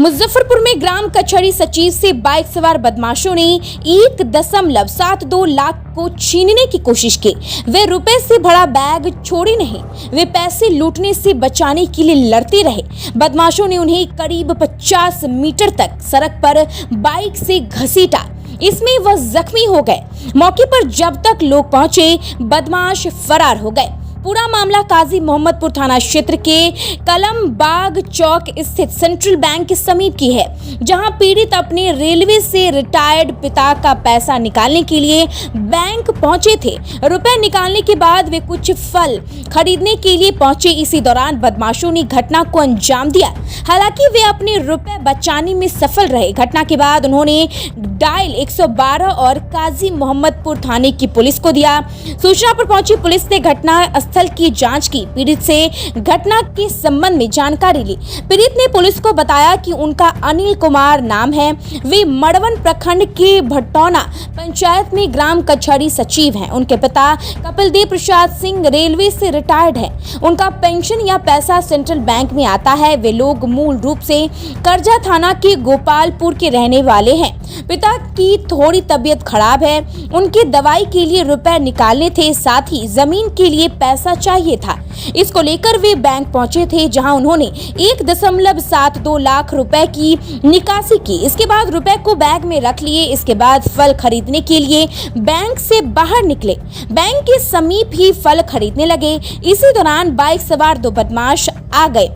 मुजफ्फरपुर में ग्राम कचहरी सचिव से बाइक सवार बदमाशों ने 1.72 लाख को छीनने की कोशिश की। वे रुपए से भरा बैग छोड़े नहीं, वे पैसे लूटने से बचाने के लिए लड़ते रहे। बदमाशों ने उन्हें करीब 50 मीटर तक सड़क पर बाइक से घसीटा। इसमें वह जख्मी हो गए। मौके पर जब तक लोग पहुंचे, बदमाश फरार हो गए। पूरा मामला काजी मोहम्मदपुर थाना क्षेत्र के कलमबाग चौक स्थित सेंट्रल बैंक के समीप की है, जहां पीड़ित अपने रेलवे से रिटायर्ड पिता का पैसा निकालने के लिए बैंक पहुंचे थे। रुपए निकालने के बाद वे कुछ फल खरीदने के लिए पहुंचे। इसी दौरान बदमाशों ने घटना को अंजाम दिया। हालांकि वे अपने रुपए बचाने में सफल रहे। घटना के बाद उन्होंने डायल 112 और काजी मोहम्मदपुर थाने की पुलिस को दिया। सूचना पर पहुंची पुलिस ने घटना स्थल की जांच की। पीड़ित से घटना के संबंध में जानकारी ली। पीड़ित ने पुलिस को बताया कि उनका अनिल कुमार नाम है। वे मड़वन प्रखंड के भटौना पंचायत में ग्राम कचहरी सचिव हैं। उनके पिता कपिलदेव प्रसाद सिंह रेलवे से रिटायर्ड है। उनका पेंशन या पैसा सेंट्रल बैंक में आता है। वे लोग मूल रूप से करजा थाना के गोपालपुर के रहने वाले हैं। पिता की थोड़ी तबीयत खराब है। उनकी दवाई के लिए रुपए निकालने थे, साथ ही जमीन के लिए पैसा चाहिए था। इसको लेकर वे बैंक पहुंचे थे, जहां उन्होंने 1.72 लाख रुपए की निकासी की। इसके बाद रुपए को बैग में रख लिए। इसके बाद फल खरीदने के लिए बैंक से बाहर निकले। बैंक के समीप ही फल खरीदने लगे। इसी दौरान बाइक सवार दो बदमाश आ गए,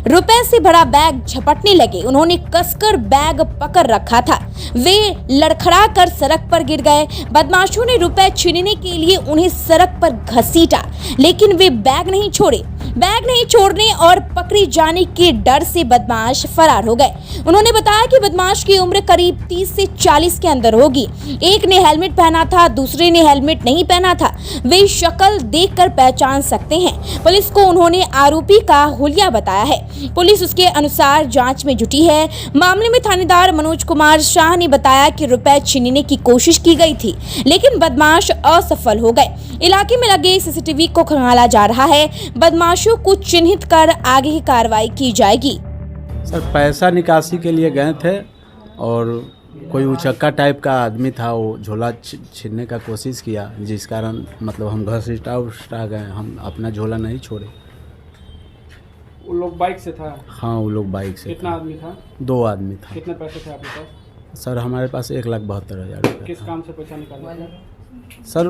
रुपए से भरा बैग झपटने लगे। उन्होंने कसकर बैग पकड़ रखा था। वे लड़खड़ा कर सड़क पर गिर गए। बदमाशों ने रुपए छीनने के लिए उन्हें सड़क पर घसीटा, लेकिन वे बैग नहीं छोड़े। बैग नहीं छोड़ने और पकड़े जाने के डर से बदमाश फरार हो गए। उन्होंने बताया कि बदमाश की उम्र करीब 30 से 40 के अंदर होगी। एक ने हेलमेट पहना था, दूसरे ने हेलमेट नहीं पहना था। वे शक्ल देखकर पहचान सकते हैं। पुलिस को उन्होंने आरोपी का हुलिया बताया है। पुलिस उसके अनुसार जांच में जुटी है। मामले में थानेदार मनोज कुमार शाह ने बताया कि रुपए छीनने की कोशिश की गई थी, लेकिन बदमाश असफल हो गए। इलाके में लगे सीसीटीवी को खंगाला जा रहा है। बदमाशों को चिन्हित कर आगे की कार्रवाई की जाएगी। सर, पैसा निकासी के लिए गए थे और कोई उचक्का टाइप का आदमी था, वो झोला छीनने का कोशिश किया, जिस कारण मतलब हम घसीटा गए। हम अपना झोला नहीं छोड़े। वो लोग बाइक से था? हाँ, वो लोग बाइक से। कितना आदमी था? 2 आदमी था। कितने पैसे थे आपके पास? सर, हमारे पास 1,72,000 रुपये। किस काम से पैसा निकाला? सर,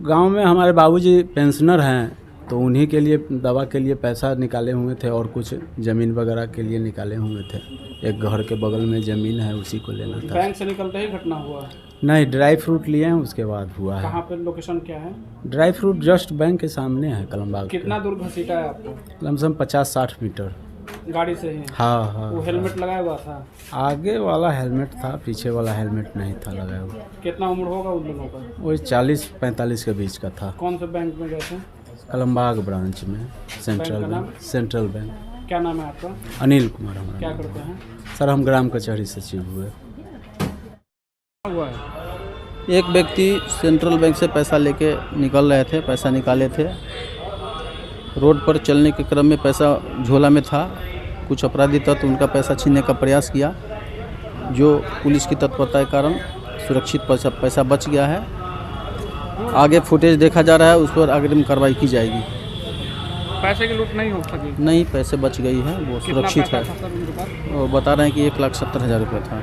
गांव में हमारे बाबूजी पेंशनर हैं, तो उन्हीं के लिए दवा के लिए पैसा निकाले हुए थे और कुछ ज़मीन वगैरह के लिए निकाले हुए थे। एक घर के बगल में ज़मीन है, उसी को लेना था। बैंक से निकलते ही घटना हुआ? नहीं, ड्राई फ्रूट लिए हैं, उसके बाद हुआ है। कहाँ पे? लोकेशन क्या है? ड्राई फ्रूट जस्ट बैंक के सामने है, कलमबाग। कितना दूर घसीटा है आपको? Lump sum 50-60 metre. गाड़ी से ही? हाँ हाँ। वो हेलमेट लगाया हुआ था? आगे वाला हेलमेट था, पीछे वाला हेलमेट नहीं था लगाया हुआ। कितना उम्र होगा उन लोगों का? वही 40-45 के बीच का था। कौन से बैंक में गए थे? कलमबाग ब्रांच में, सेंट्रल बैंक। क्या नाम है आपका? अनिल कुमार हमारा। क्या करते हैं? सर, हम ग्राम कचहरी सचिव हुए। हुआ है एक व्यक्ति सेंट्रल बैंक से पैसा लेके निकल रहे थे, पैसा निकाले थे। रोड पर चलने के क्रम में पैसा झोला में था। कुछ अपराधी तत्व उनका पैसा छीनने का प्रयास किया, जो पुलिस की तत्परता के कारण सुरक्षित पैसा बच गया है। आगे फुटेज देखा जा रहा है, उस पर अग्रिम कार्रवाई की जाएगी। पैसे की लूट नहीं हो सकी? नहीं, पैसे बच गई है, वो सुरक्षित है। कितना पैसा था सर उनके पास? वो बता रहे हैं कि 1,70,000 रुपये था।